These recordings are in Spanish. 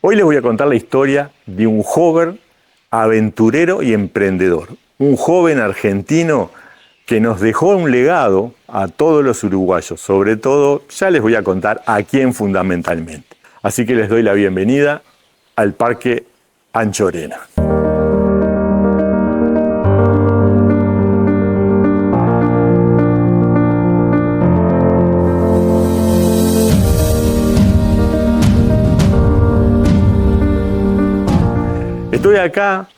Hoy les voy a contar la historia de un joven aventurero y emprendedor. Un joven argentino que nos dejó un legado a todos los uruguayos. Sobre todo, ya les voy a contar a quién fundamentalmente. Así que les doy la bienvenida al Parque Anchorena. Estoy acá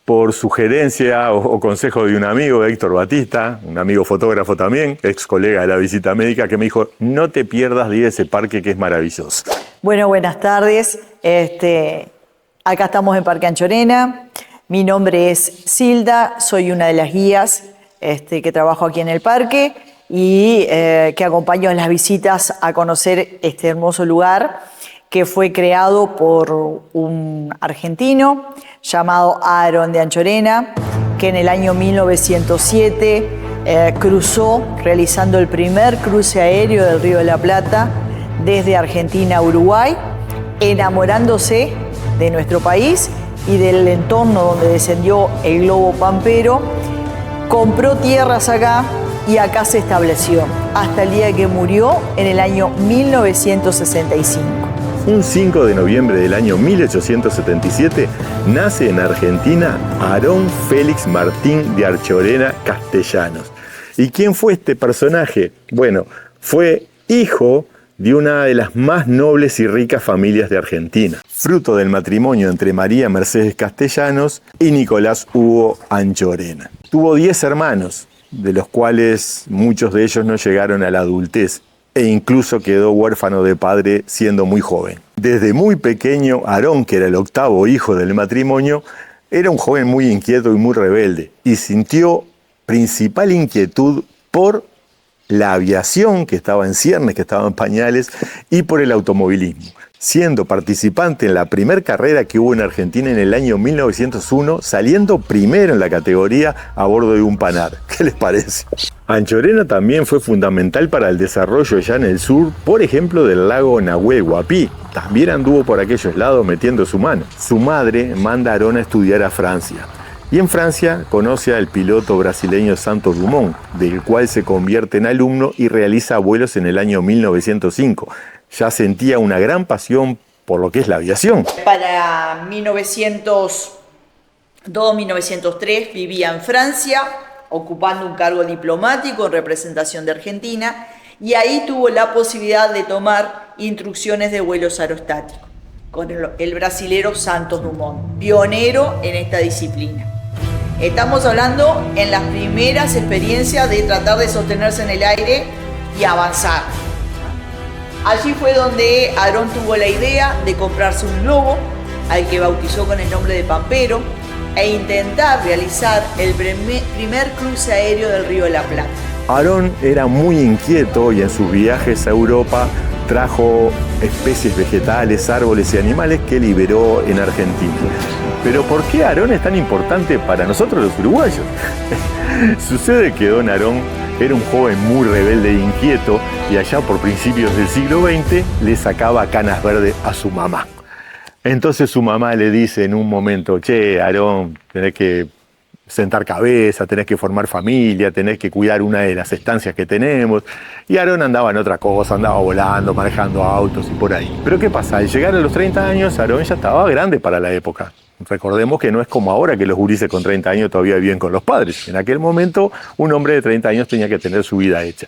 por sugerencia o consejo de un amigo, de Héctor Batista, un amigo fotógrafo también, ex colega de la visita médica, que me dijo, no te pierdas de ir a ese parque que es maravilloso. Bueno, buenas tardes. Acá estamos en Parque Anchorena. Mi nombre es Silda, soy una de las guías que trabajo aquí en el parque y que acompaño en las visitas a conocer este hermoso lugar que fue creado por un argentino llamado Aarón de Anchorena, que en el año 1907 cruzó realizando el primer cruce aéreo del Río de la Plata desde Argentina a Uruguay, enamorándose de nuestro país y del entorno donde descendió el globo pampero. Compró tierras acá y acá se estableció hasta el día que murió en el año 1965. Un 5 de noviembre del año 1877 nace en Argentina Aarón Félix Martín de Anchorena Castellanos. ¿Y quién fue este personaje? Bueno, fue hijo de una de las más nobles y ricas familias de Argentina, fruto del matrimonio entre María Mercedes Castellanos y Nicolás Hugo Anchorena. Tuvo 10 hermanos, de los cuales muchos de ellos no llegaron a la adultez, e incluso quedó huérfano de padre siendo muy joven. Desde muy pequeño, Aarón, que era el octavo hijo del matrimonio, era un joven muy inquieto y muy rebelde, y sintió principal inquietud por la aviación, que estaba en ciernes, que estaba en pañales, y por el automovilismo, siendo participante en la primera carrera que hubo en Argentina en el año 1901, saliendo primero en la categoría a bordo de un Panhard. ¿Qué les parece? Anchorena también fue fundamental para el desarrollo ya en el sur, por ejemplo, del lago Nahuel Huapi. También anduvo por aquellos lados metiendo su mano. Su madre manda a Aarón a estudiar a Francia. Y en Francia conoce al piloto brasileño Santos Dumont, del cual se convierte en alumno y realiza vuelos en el año 1905. Ya sentía una gran pasión por lo que es la aviación. Para 1902-1903 vivía en Francia, ocupando un cargo diplomático en representación de Argentina, y ahí tuvo la posibilidad de tomar instrucciones de vuelos aerostáticos con el brasilero Santos Dumont, pionero en esta disciplina. Estamos hablando en las primeras experiencias de tratar de sostenerse en el aire y avanzar. Allí fue donde Aarón tuvo la idea de comprarse un globo, al que bautizó con el nombre de Pampero, e intentar realizar el primer cruce aéreo del Río de la Plata. Aarón era muy inquieto y en sus viajes a Europa trajo especies vegetales, árboles y animales que liberó en Argentina. Pero ¿por qué Aarón es tan importante para nosotros los uruguayos? Sucede que don Aarón era un joven muy rebelde e inquieto y allá por principios del siglo XX le sacaba canas verdes a su mamá. Entonces su mamá le dice en un momento, che, Aarón, tenés que sentar cabeza, tenés que formar familia, tenés que cuidar una de las estancias que tenemos. Y Aarón andaba en otra cosa, andaba volando, manejando autos y por ahí. Pero ¿qué pasa? Al llegar a los 30 años, Aarón ya estaba grande para la época. Recordemos que no es como ahora que los gurises con 30 años todavía viven con los padres. En aquel momento, un hombre de 30 años tenía que tener su vida hecha.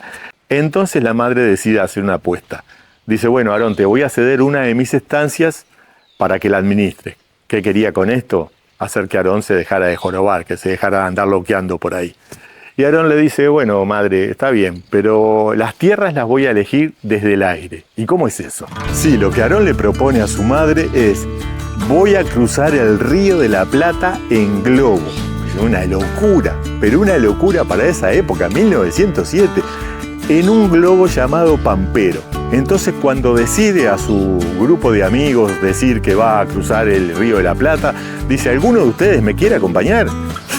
Entonces la madre decide hacer una apuesta. Dice, bueno, Aarón, te voy a ceder una de mis estancias para que la administre. ¿Qué quería con esto? Hacer que Aarón se dejara de jorobar, que se dejara de andar loqueando por ahí. Y Aarón le dice, bueno, madre, está bien, pero las tierras las voy a elegir desde el aire. ¿Y cómo es eso? Sí, lo que Aarón le propone a su madre es, voy a cruzar el Río de la Plata en globo. Una locura, pero una locura para esa época, 1907, en un globo llamado Pampero. Entonces, cuando decide a su grupo de amigos decir que va a cruzar el Río de la Plata, dice, ¿alguno de ustedes me quiere acompañar?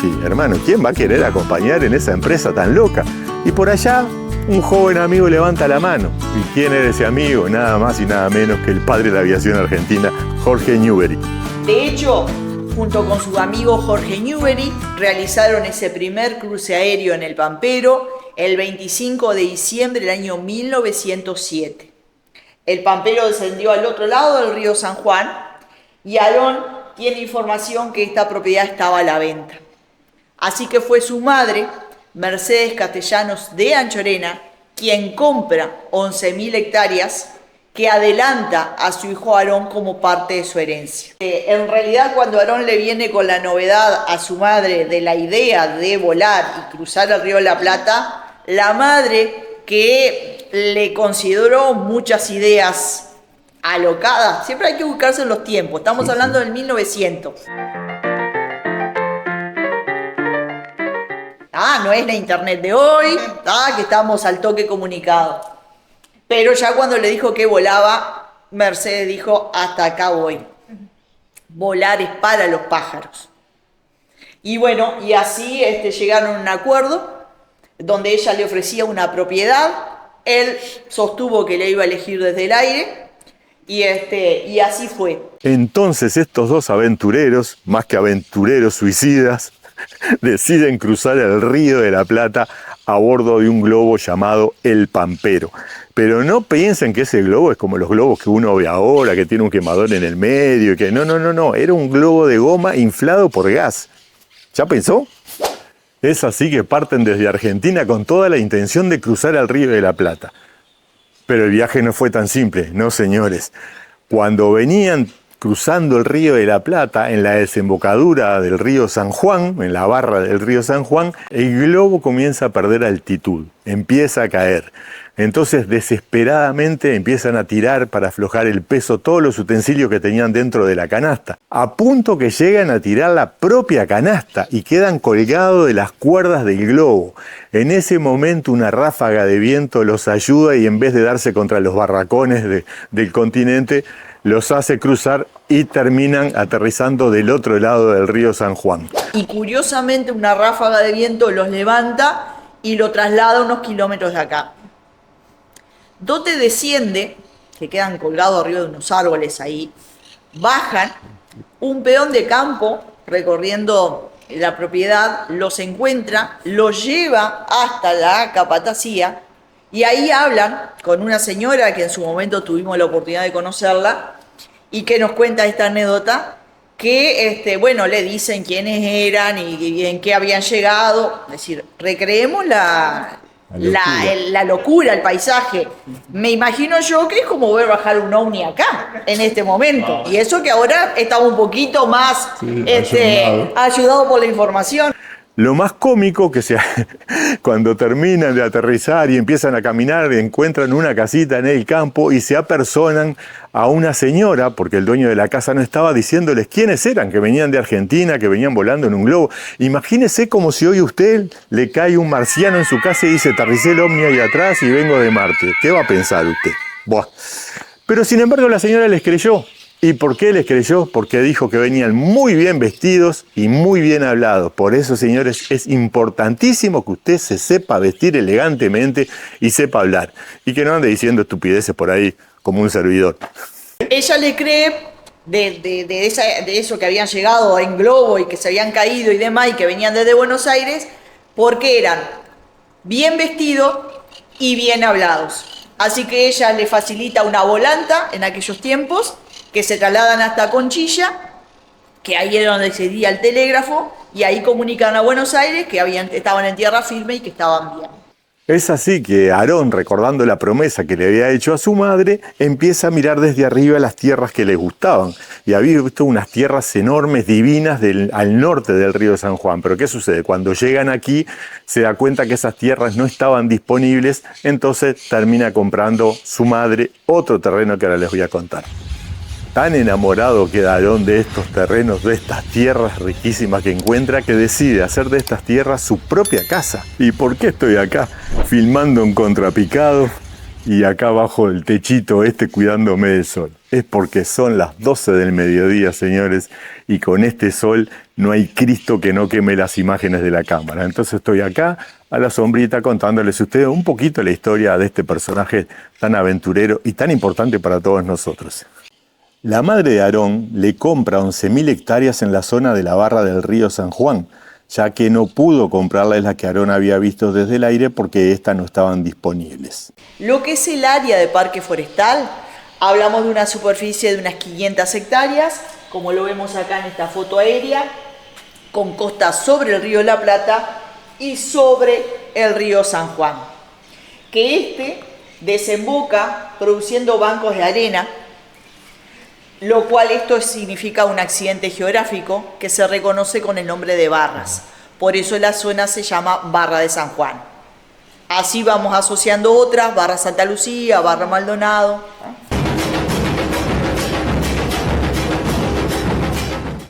Sí, hermano, ¿quién va a querer acompañar en esa empresa tan loca? Y por allá un joven amigo levanta la mano. ¿Y quién era ese amigo? Nada más y nada menos que el padre de la aviación argentina, Jorge Newbery. De hecho, junto con su amigo Jorge Newbery, realizaron ese primer cruce aéreo en el Pampero el 25 de diciembre del año 1907. El Pampero descendió al otro lado del río San Juan y Aarón tiene información que esta propiedad estaba a la venta. Así que fue su madre, Mercedes Castellanos de Anchorena, quien compra 11.000 hectáreas que adelanta a su hijo Aarón como parte de su herencia. En realidad, cuando Aarón le viene con la novedad a su madre de la idea de volar y cruzar el río de la Plata, la madre, que le consideró muchas ideas alocadas, siempre hay que buscarse en los tiempos, estamos hablando del 1900. No es la internet de hoy, que estamos al toque comunicado. Pero ya cuando le dijo que volaba, Mercedes dijo, hasta acá voy. Volar es para los pájaros. Y bueno, y así llegaron a un acuerdo donde ella le ofrecía una propiedad, él sostuvo que le iba a elegir desde el aire, y así fue. Entonces estos dos aventureros, más que aventureros suicidas, deciden cruzar el Río de la Plata a bordo de un globo llamado el Pampero. Pero no piensen que ese globo es como los globos que uno ve ahora, que tiene un quemador en el medio, y que no, era un globo de goma inflado por gas. ¿Ya pensó? Es así que parten desde Argentina con toda la intención de cruzar el Río de la Plata. Pero el viaje no fue tan simple, no señores. Cuando venían cruzando el Río de la Plata, en la desembocadura del río San Juan, en la barra del río San Juan, el globo comienza a perder altitud, empieza a caer. Entonces, desesperadamente empiezan a tirar para aflojar el peso todos los utensilios que tenían dentro de la canasta, a punto que llegan a tirar la propia canasta y quedan colgados de las cuerdas del globo. En ese momento una ráfaga de viento los ayuda y en vez de darse contra los barracones del continente, los hace cruzar y terminan aterrizando del otro lado del río San Juan. Y curiosamente una ráfaga de viento los levanta y lo traslada unos kilómetros de acá. Donde desciende, que quedan colgados arriba de unos árboles ahí, bajan, un peón de campo recorriendo la propiedad, los encuentra, los lleva hasta la capatacía y ahí hablan con una señora que en su momento tuvimos la oportunidad de conocerla y que nos cuenta esta anécdota, que le dicen quiénes eran y en qué habían llegado. Es decir, recreemos la locura, el paisaje. Me imagino yo que es como ver bajar un ovni acá, en este momento. Y eso que ahora estamos un poquito más ayudado por la información. Lo más cómico que cuando terminan de aterrizar y empiezan a caminar, encuentran una casita en el campo y se apersonan a una señora, porque el dueño de la casa no estaba, diciéndoles quiénes eran, que venían de Argentina, que venían volando en un globo. Imagínese como si hoy a usted le cae un marciano en su casa y dice, aterricé el ovni ahí atrás y vengo de Marte. ¿Qué va a pensar usted? Buah. Pero sin embargo la señora les creyó. ¿Y por qué les creyó? Porque dijo que venían muy bien vestidos y muy bien hablados. Por eso, señores, es importantísimo que usted se sepa vestir elegantemente y sepa hablar. Y que no ande diciendo estupideces por ahí como un servidor. Ella le cree de eso que habían llegado en globo y que se habían caído y demás y que venían desde Buenos Aires porque eran bien vestidos y bien hablados. Así que ella le facilita una volanta en aquellos tiempos, que se trasladan hasta Conchilla, que ahí era donde se iría el telégrafo, y ahí comunican a Buenos Aires que estaban en tierra firme y que estaban bien. Es así que Aarón, recordando la promesa que le había hecho a su madre, empieza a mirar desde arriba las tierras que le gustaban. Y había visto unas tierras enormes, divinas, al norte del río San Juan. Pero ¿qué sucede? Cuando llegan aquí, se da cuenta que esas tierras no estaban disponibles, entonces termina comprando su madre otro terreno que ahora les voy a contar. Tan enamorado queda Aarón de estos terrenos, de estas tierras riquísimas que encuentra, que decide hacer de estas tierras su propia casa. ¿Y por qué estoy acá filmando un contrapicado y acá bajo el techito cuidándome del sol. Es porque son las 12 del mediodía, señores, y con este sol no hay Cristo que no queme las imágenes de la cámara. Entonces estoy acá a la sombrita contándoles a ustedes un poquito la historia de este personaje tan aventurero y tan importante para todos nosotros. La madre de Aarón le compra 11.000 hectáreas en la zona de la barra del río San Juan, ya que no pudo comprarles la que Aarón había visto desde el aire porque estas no estaban disponibles. Lo que es el área de parque forestal, hablamos de una superficie de unas 500 hectáreas, como lo vemos acá en esta foto aérea, con costa sobre el río de la Plata y sobre el río San Juan, que desemboca produciendo bancos de arena, lo cual esto significa un accidente geográfico que se reconoce con el nombre de barras. Por eso la zona se llama Barra de San Juan. Así vamos asociando otras, Barra Santa Lucía, Barra Maldonado.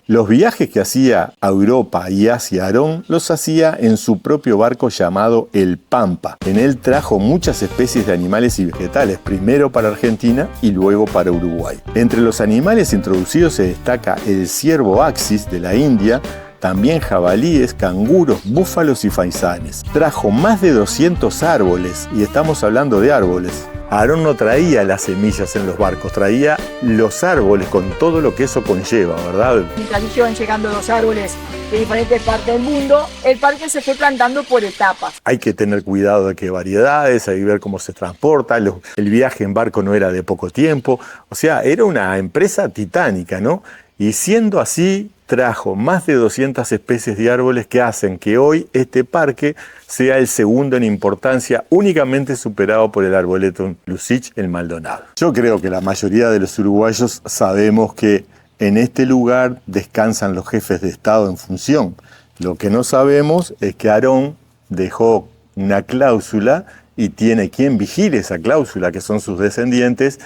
Los viajes que hacía a Europa y hacia Aarón los hacía en su propio barco llamado el Pampa. En él trajo muchas especies de animales y vegetales, primero para Argentina y luego para Uruguay. Entre los animales introducidos se destaca el ciervo axis de la India, también jabalíes, canguros, búfalos y faisanes. Trajo más de 200 árboles, y estamos hablando de árboles. Aarón no traía las semillas en los barcos, traía los árboles con todo lo que eso conlleva, ¿verdad? Mientras iban llegando los árboles de diferentes partes del mundo, el parque se fue plantando por etapas. Hay que tener cuidado de qué variedades, hay que ver cómo se transporta, el viaje en barco no era de poco tiempo, o sea, era una empresa titánica, ¿no? Y siendo así, trajo más de 200 especies de árboles que hacen que hoy este parque sea el segundo en importancia, únicamente superado por el arboleto Lucich, el Maldonado. Yo creo que la mayoría de los uruguayos sabemos que en este lugar descansan los jefes de Estado en función. Lo que no sabemos es que Aarón dejó una cláusula y tiene quien vigile esa cláusula, que son sus descendientes,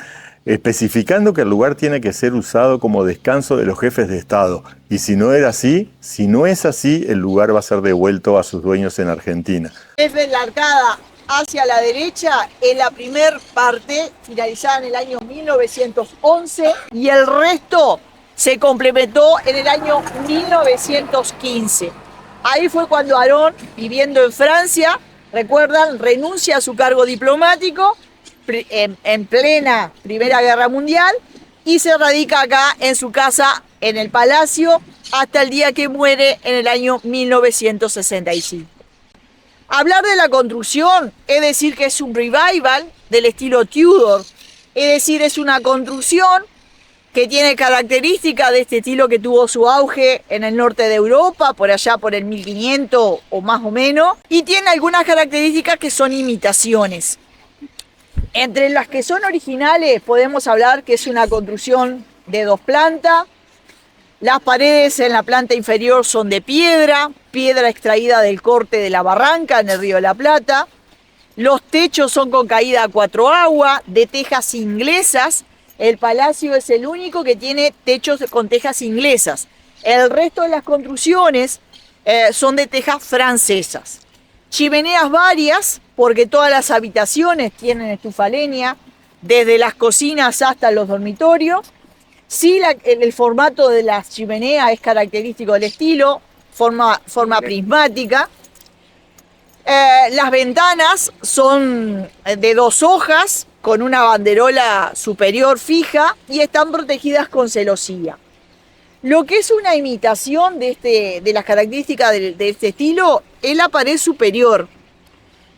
especificando que el lugar tiene que ser usado como descanso de los jefes de Estado. Y si no es así, el lugar va a ser devuelto a sus dueños en Argentina. Desde la arcada hacia la derecha, en la primer parte, finalizada en el año 1911, y el resto se complementó en el año 1915. Ahí fue cuando Aarón, viviendo en Francia, recuerdan, renuncia a su cargo diplomático en plena Primera Guerra Mundial y se radica acá en su casa en el Palacio hasta el día que muere en el año 1965. Hablar de la construcción es decir que es un revival del estilo Tudor, es decir, es una construcción que tiene características de este estilo que tuvo su auge en el norte de Europa, por allá por el 1500 o más o menos, y tiene algunas características que son imitaciones. Entre las que son originales podemos hablar que es una construcción de 2 plantas. Las paredes en la planta inferior son de piedra extraída del corte de la barranca en el río de la Plata. Los techos son con caída a 4 aguas, de tejas inglesas. El palacio es el único que tiene techos con tejas inglesas. El resto de las construcciones son de tejas francesas. Chimeneas varias, porque todas las habitaciones tienen estufa a leña, desde las cocinas hasta los dormitorios. Sí, el formato de las chimeneas es característico del estilo, forma prismática. Las ventanas son de 2 hojas, con una banderola superior fija y están protegidas con celosía. Lo que es una imitación de las características de este estilo es la pared superior.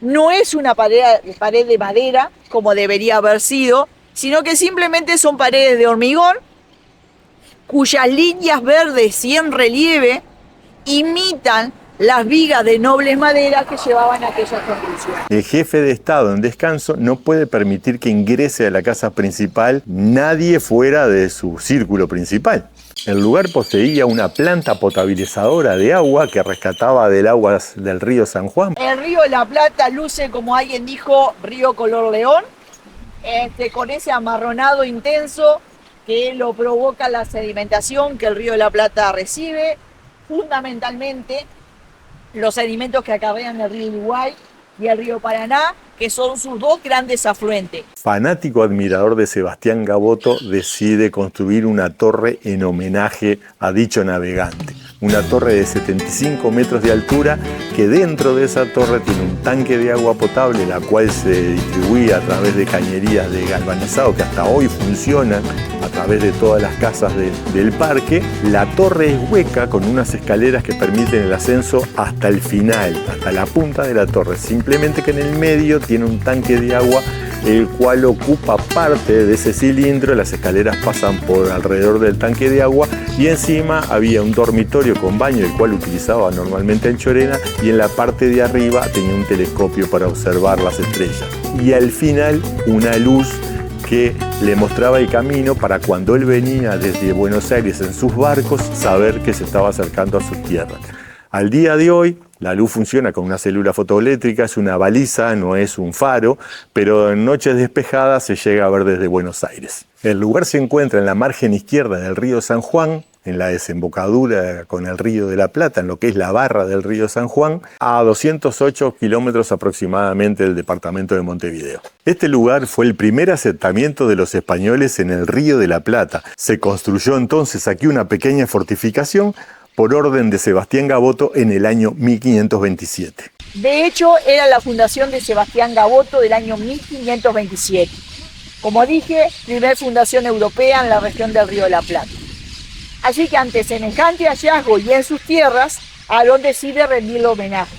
No es una pared de madera, como debería haber sido, sino que simplemente son paredes de hormigón, cuyas líneas verdes y en relieve imitan las vigas de nobles maderas que llevaban aquellas construcciones. El jefe de Estado en descanso no puede permitir que ingrese a la casa principal nadie fuera de su círculo principal. El lugar poseía una planta potabilizadora de agua que rescataba del agua del río San Juan. El río de la Plata luce, como alguien dijo, río color león, con ese amarronado intenso que lo provoca la sedimentación que el río de la Plata recibe, fundamentalmente los sedimentos que acarrean el río Uruguay y el río Paraná, que son sus dos grandes afluentes. Fanático admirador de Sebastián Gaboto, decide construir una torre en homenaje a dicho navegante. Una torre de 75 metros de altura que dentro de esa torre tiene un tanque de agua potable, la cual se distribuía a través de cañerías de galvanizado que hasta hoy funcionan a través de todas las casas del parque. La torre es hueca con unas escaleras que permiten el ascenso hasta el final, hasta la punta de la torre. Simplemente que en el medio tiene un tanque de agua el cual ocupa parte de ese cilindro. Las escaleras pasan por alrededor del tanque de agua y encima había un dormitorio con baño, el cual utilizaba normalmente Anchorena, y en la parte de arriba tenía un telescopio para observar las estrellas. Y al final una luz que le mostraba el camino para cuando él venía desde Buenos Aires en sus barcos, saber que se estaba acercando a sus tierras. Al día de hoy, la luz funciona con una célula fotoeléctrica, es una baliza, no es un faro, pero en noches despejadas se llega a ver desde Buenos Aires. El lugar se encuentra en la margen izquierda del río San Juan, en la desembocadura con el río de la Plata, en lo que es la barra del río San Juan, a 208 kilómetros aproximadamente del departamento de Montevideo. Este lugar fue el primer asentamiento de los españoles en el río de la Plata. Se construyó entonces aquí una pequeña fortificación por orden de Sebastián Gaboto en el año 1527. De hecho, era la fundación de Sebastián Gaboto del año 1527. Como dije, primer fundación europea en la región del Río de la Plata. Así que ante semejante hallazgo y en sus tierras, Aarón decide rendirle homenaje.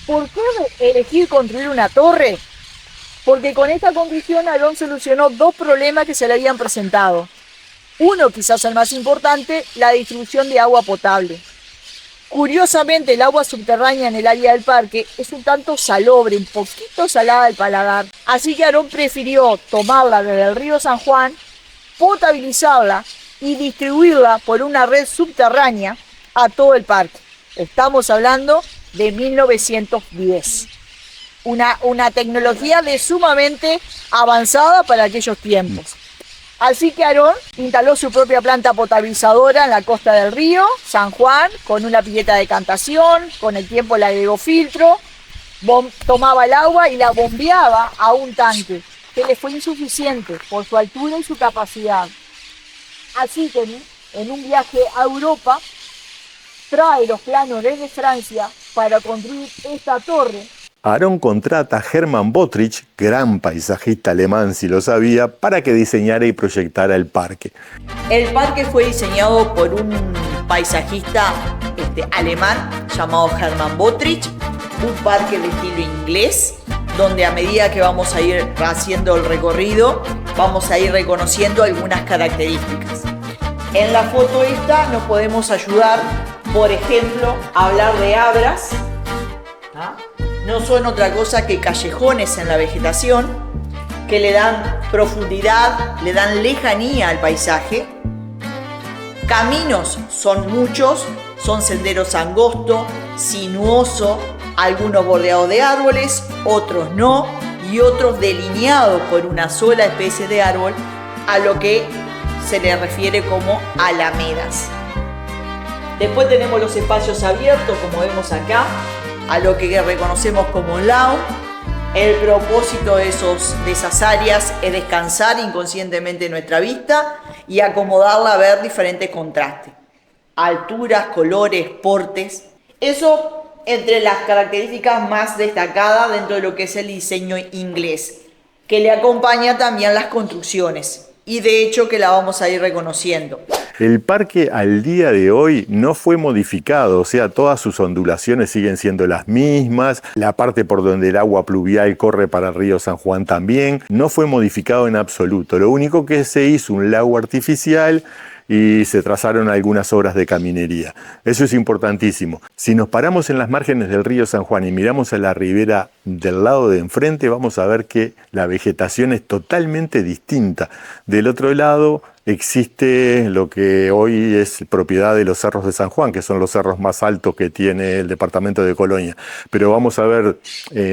¿Por qué elegir construir una torre? Porque con esta construcción Aarón solucionó dos problemas que se le habían presentado. Uno, quizás el más importante, la distribución de agua potable. Curiosamente, el agua subterránea en el área del parque es un tanto salobre, un poquito salada al paladar. Así que Aarón prefirió tomarla desde el río San Juan, potabilizarla y distribuirla por una red subterránea a todo el parque. Estamos hablando de 1910. Una tecnología sumamente avanzada para aquellos tiempos. Así que Aarón instaló su propia planta potabilizadora en la costa del río San Juan, con una pileta de decantación. Con el tiempo le agregó filtro, tomaba el agua y la bombeaba a un tanque, que le fue insuficiente por su altura y su capacidad. Así que en un viaje a Europa trae los planos desde Francia para construir esta torre. Aarón contrata a Hermann Bottrich, gran paisajista alemán si lo sabía, para que diseñara y proyectara el parque. El parque fue diseñado por un paisajista alemán llamado Hermann Bottrich, un parque de estilo inglés, donde a medida que vamos a ir haciendo el recorrido, vamos a ir reconociendo algunas características. En la foto esta nos podemos ayudar, por ejemplo, a hablar de abras. No son otra cosa que callejones en la vegetación que le dan profundidad, le dan lejanía al paisaje. Caminos son muchos, son senderos angostos, sinuosos, algunos bordeados de árboles, otros no, y otros delineados por una sola especie de árbol, a lo que se le refiere como alamedas. Después tenemos los espacios abiertos, como vemos acá, a lo que reconocemos como lawn. El propósito de esas áreas es descansar inconscientemente nuestra vista y acomodarla a ver diferentes contrastes, alturas, colores, portes. Eso entre las características más destacadas dentro de lo que es el diseño inglés, que le acompaña también las construcciones, y de hecho que la vamos a ir reconociendo. El parque al día de hoy no fue modificado, o sea, todas sus ondulaciones siguen siendo las mismas, la parte por donde el agua pluvial corre para el río San Juan también, no fue modificado en absoluto. Lo único que se hizo un lago artificial y se trazaron algunas obras de caminería. Eso es importantísimo. Si nos paramos en las márgenes del río San Juan y miramos a la ribera del lado de enfrente, vamos a ver que la vegetación es totalmente distinta. Del otro lado existe lo que hoy es propiedad de los cerros de San Juan, que son los cerros más altos que tiene el departamento de Colonia. Pero vamos a ver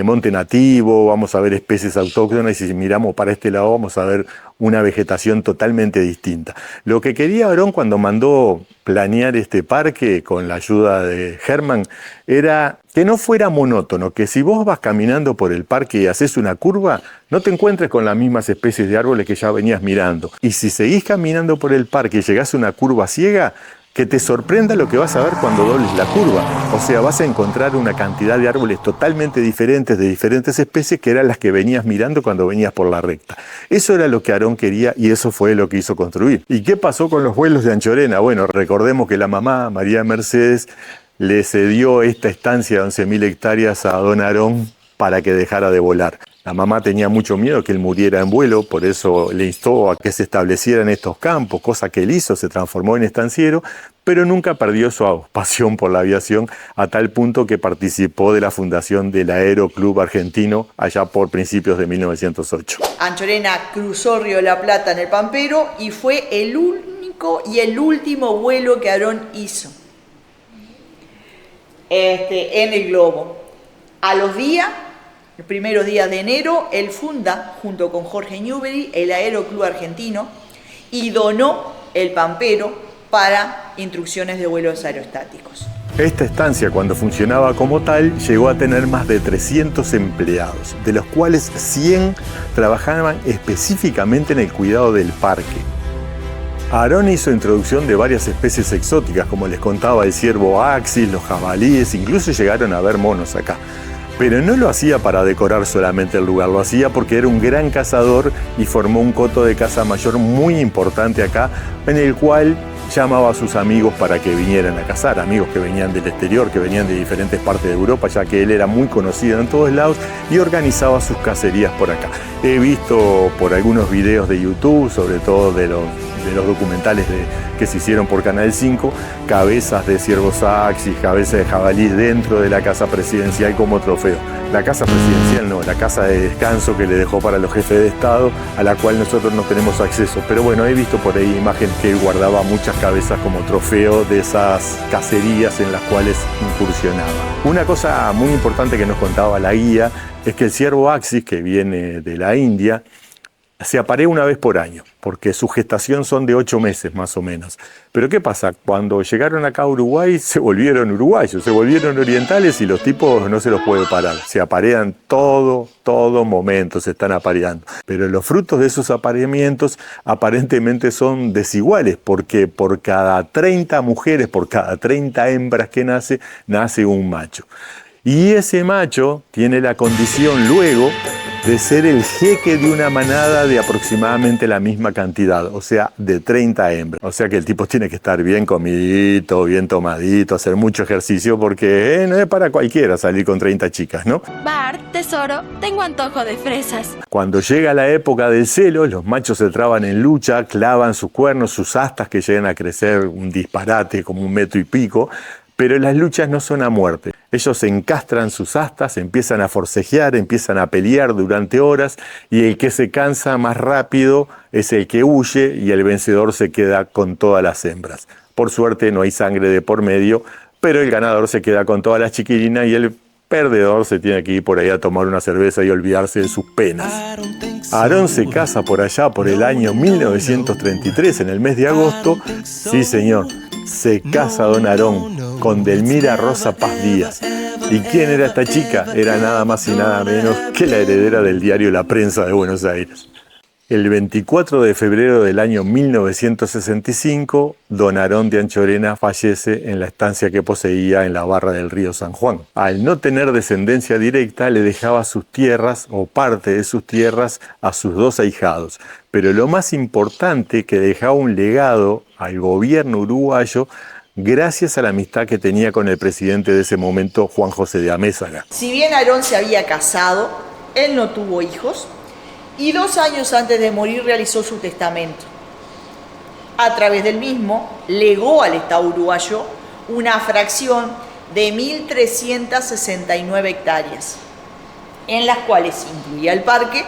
monte nativo, vamos a ver especies autóctonas, y si miramos para este lado vamos a ver una vegetación totalmente distinta. Lo que quería Aarón cuando mandó planear este parque con la ayuda de Hermann era que no fuera monótono, que si vos vas caminando por el parque y haces una curva, no te encuentres con las mismas especies de árboles que ya venías mirando. Y si seguís caminando por el parque y llegás a una curva ciega, que te sorprenda lo que vas a ver cuando dobles la curva. O sea, vas a encontrar una cantidad de árboles totalmente diferentes, de diferentes especies, que eran las que venías mirando cuando venías por la recta. Eso era lo que Aarón quería y eso fue lo que hizo construir. ¿Y qué pasó con los vuelos de Anchorena? Bueno, recordemos que la mamá, María Mercedes, le cedió esta estancia de 11.000 hectáreas a don Aarón para que dejara de volar. La mamá tenía mucho miedo que él muriera en vuelo, por eso le instó a que se establecieran estos campos, cosa que él hizo, se transformó en estanciero, pero nunca perdió su pasión por la aviación a tal punto que participó de la fundación del Aeroclub Argentino allá por principios de 1908. Anchorena cruzó Río de la Plata en el Pampero y fue el único y el último vuelo que Aarón hizo en el globo. A los primeros días de enero, él funda, junto con Jorge Newbery, el Aeroclub Argentino y donó el Pampero para instrucciones de vuelos aerostáticos. Esta estancia, cuando funcionaba como tal, llegó a tener más de 300 empleados, de los cuales 100 trabajaban específicamente en el cuidado del parque. Aarón hizo introducción de varias especies exóticas, como les contaba, el ciervo axis, los jabalíes, incluso llegaron a ver monos acá. Pero no lo hacía para decorar solamente el lugar, lo hacía porque era un gran cazador y formó un coto de caza mayor muy importante acá, en el cual llamaba a sus amigos para que vinieran a cazar, amigos que venían del exterior, que venían de diferentes partes de Europa, ya que él era muy conocido en todos lados y organizaba sus cacerías por acá. He visto por algunos videos de YouTube, sobre todo de los documentales que se hicieron por Canal 5, cabezas de ciervos axis, cabezas de jabalí dentro de la casa presidencial como trofeo. La casa presidencial no, la casa de descanso que le dejó para los jefes de Estado, a la cual nosotros no tenemos acceso. Pero bueno, he visto por ahí imágenes que él guardaba muchas cabezas como trofeo de esas cacerías en las cuales incursionaba. Una cosa muy importante que nos contaba la guía es que el ciervo axis, que viene de la India, se aparea una vez por año, porque su gestación son de 8 meses más o menos. Pero ¿qué pasa? Cuando llegaron acá a Uruguay se volvieron uruguayos, se volvieron orientales y los tipos no se los puede parar. Se aparean todo momento, se están apareando. Pero los frutos de esos apareamientos aparentemente son desiguales, porque por cada 30 mujeres, por cada 30 hembras que nace un macho. Y ese macho tiene la condición luego de ser el jeque de una manada de aproximadamente la misma cantidad, o sea, de 30 hembras. O sea que el tipo tiene que estar bien comidito, bien tomadito, hacer mucho ejercicio, porque no es para cualquiera salir con 30 chicas, ¿no? Bart, tesoro, tengo antojo de fresas. Cuando llega la época del celo, los machos se traban en lucha, clavan sus cuernos, sus astas que llegan a crecer un disparate como 1 metro y pico, pero las luchas no son a muerte. Ellos encastran sus astas, empiezan a forcejear, empiezan a pelear durante horas y el que se cansa más rápido es el que huye y el vencedor se queda con todas las hembras. Por suerte no hay sangre de por medio, pero el ganador se queda con todas las chiquilinas y el perdedor se tiene que ir por ahí a tomar una cerveza y olvidarse de sus penas. Aarón se casa por allá por el año 1933, en el mes de agosto. Sí, señor, se casa don Aarón con Delmira Rosa Paz Díaz. ¿Y quién era esta chica? Era nada más y nada menos que la heredera del diario La Prensa de Buenos Aires. El 24 de febrero del año 1965, don Aarón de Anchorena fallece en la estancia que poseía en la barra del río San Juan. Al no tener descendencia directa, le dejaba sus tierras o parte de sus tierras a sus 2 ahijados. Pero lo más importante, que dejaba un legado al gobierno uruguayo gracias a la amistad que tenía con el presidente de ese momento, Juan José de Amézaga. Si bien Aarón se había casado, él no tuvo hijos, y 2 años antes de morir realizó su testamento. A través del mismo, legó al Estado uruguayo una fracción de 1.369 hectáreas, en las cuales incluía el parque,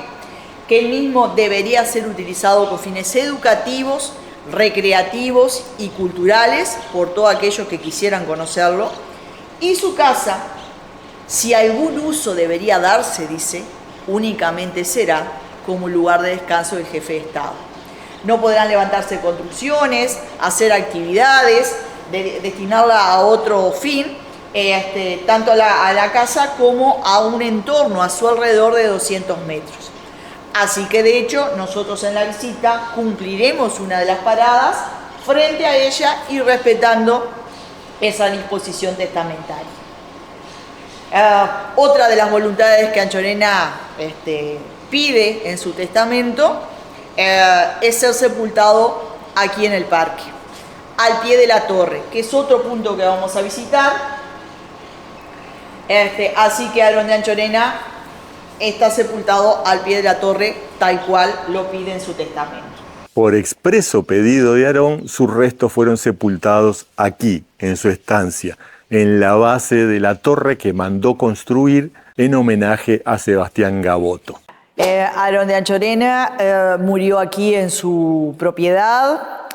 que el mismo debería ser utilizado con fines educativos, recreativos y culturales por todos aquellos que quisieran conocerlo, y su casa, si algún uso debería darse, dice, únicamente será como lugar de descanso del jefe de Estado. no podrán levantarse construcciones, hacer actividades, destinarla a otro fin, tanto a la casa como a un entorno a su alrededor de 200 metros. Así que de hecho nosotros en la visita cumpliremos una de las paradas frente a ella y respetando esa disposición testamentaria. Otra de las voluntades que Anchorena pide en su testamento es ser sepultado aquí en el parque, al pie de la torre, que es otro punto que vamos a visitar. Así que Aarón de Anchorena está sepultado al pie de la torre, tal cual lo pide en su testamento. Por expreso pedido de Aarón, sus restos fueron sepultados aquí, en su estancia, en la base de la torre que mandó construir en homenaje a Sebastián Gaboto. Aarón de Anchorena murió aquí en su propiedad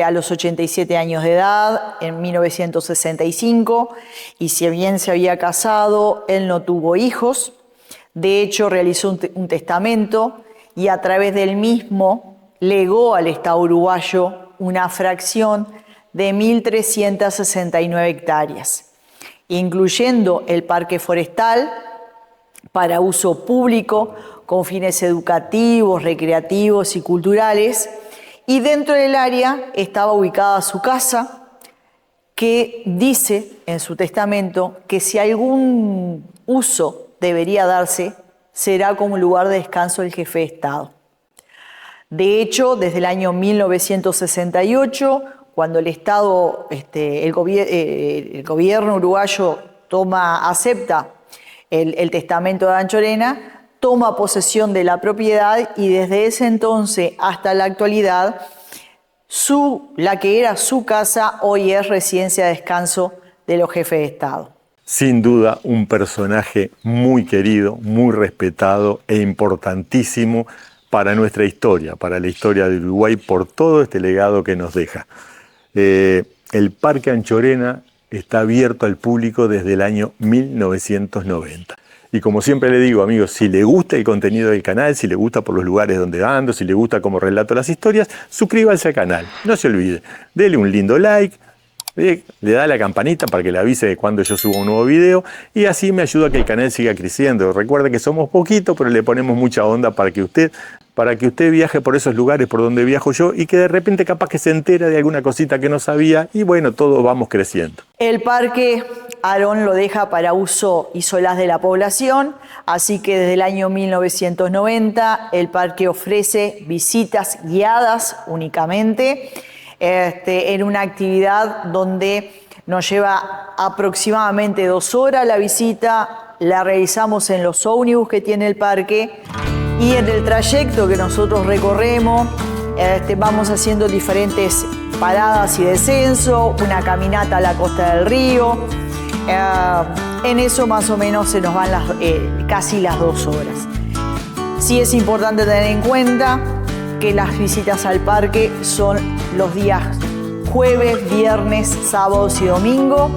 a los 87 años de edad, en 1965, y si bien se había casado, él no tuvo hijos. De hecho, realizó un testamento y a través del mismo legó al Estado uruguayo una fracción de 1.369 hectáreas, incluyendo el parque forestal para uso público con fines educativos, recreativos y culturales, y dentro del área estaba ubicada su casa, que dice en su testamento que si algún uso debería darse, será como lugar de descanso del jefe de Estado. De hecho, desde el año 1968, cuando el Estado, el gobierno uruguayo acepta el testamento de Anchorena, toma posesión de la propiedad y desde ese entonces hasta la actualidad, la que era su casa hoy es residencia de descanso de los jefes de Estado. Sin duda, un personaje muy querido, muy respetado e importantísimo para nuestra historia, para la historia de Uruguay, por todo este legado que nos deja. El Parque Anchorena está abierto al público desde el año 1990. Y como siempre le digo, amigos, si le gusta el contenido del canal, si le gusta por los lugares donde ando, si le gusta cómo relato las historias, suscríbanse al canal. No se olvide, dele un lindo like, le da la campanita para que le avise de cuando yo subo un nuevo video y así me ayuda a que el canal siga creciendo. Recuerde que somos poquitos, pero le ponemos mucha onda para que usted viaje por esos lugares por donde viajo yo y que de repente capaz que se entera de alguna cosita que no sabía y bueno, todos vamos creciendo. El parque Aarón lo deja para uso y solaz de la población, así que desde el año 1990 el parque ofrece visitas guiadas únicamente, en una actividad donde nos lleva aproximadamente 2 horas la visita, la realizamos en los ómnibus que tiene el parque y en el trayecto que nosotros recorremos vamos haciendo diferentes paradas y descenso, una caminata a la costa del río. En eso más o menos se nos van casi las 2 horas. Sí es importante tener en cuenta que las visitas al parque son los días jueves, viernes, sábados y domingo,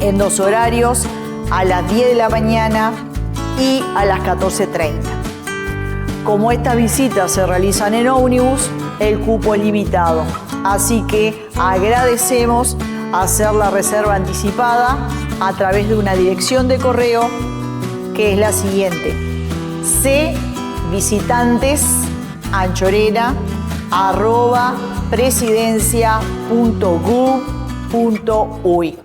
en 2 horarios, a las 10 de la mañana y a las 14:30. Como estas visitas se realizan en ómnibus, el cupo es limitado, así que agradecemos hacer la reserva anticipada a través de una dirección de correo que es la siguiente: cvisitantes@presidencia.gov.uy,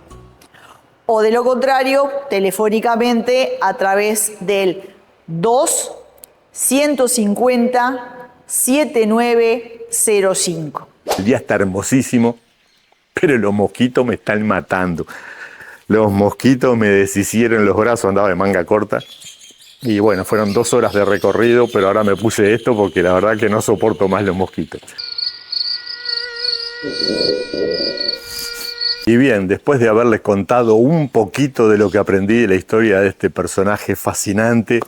o de lo contrario, telefónicamente a través del 2-150-7905. El día está hermosísimo, pero los mosquitos me están matando. Los mosquitos me deshicieron los brazos, andaba de manga corta. Y bueno, fueron 2 horas de recorrido, pero ahora me puse esto porque la verdad que no soporto más los mosquitos. Y bien, después de haberles contado un poquito de lo que aprendí de la historia de este personaje fascinante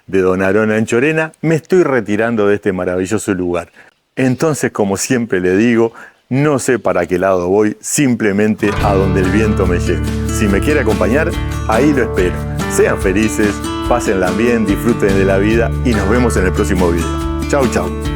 de don Aarón Anchorena, me estoy retirando de este maravilloso lugar. Entonces, como siempre le digo, no sé para qué lado voy, simplemente a donde el viento me lleve. Si me quiere acompañar, ahí lo espero. Sean felices, pásenla bien, disfruten de la vida y nos vemos en el próximo video. Chau, chau.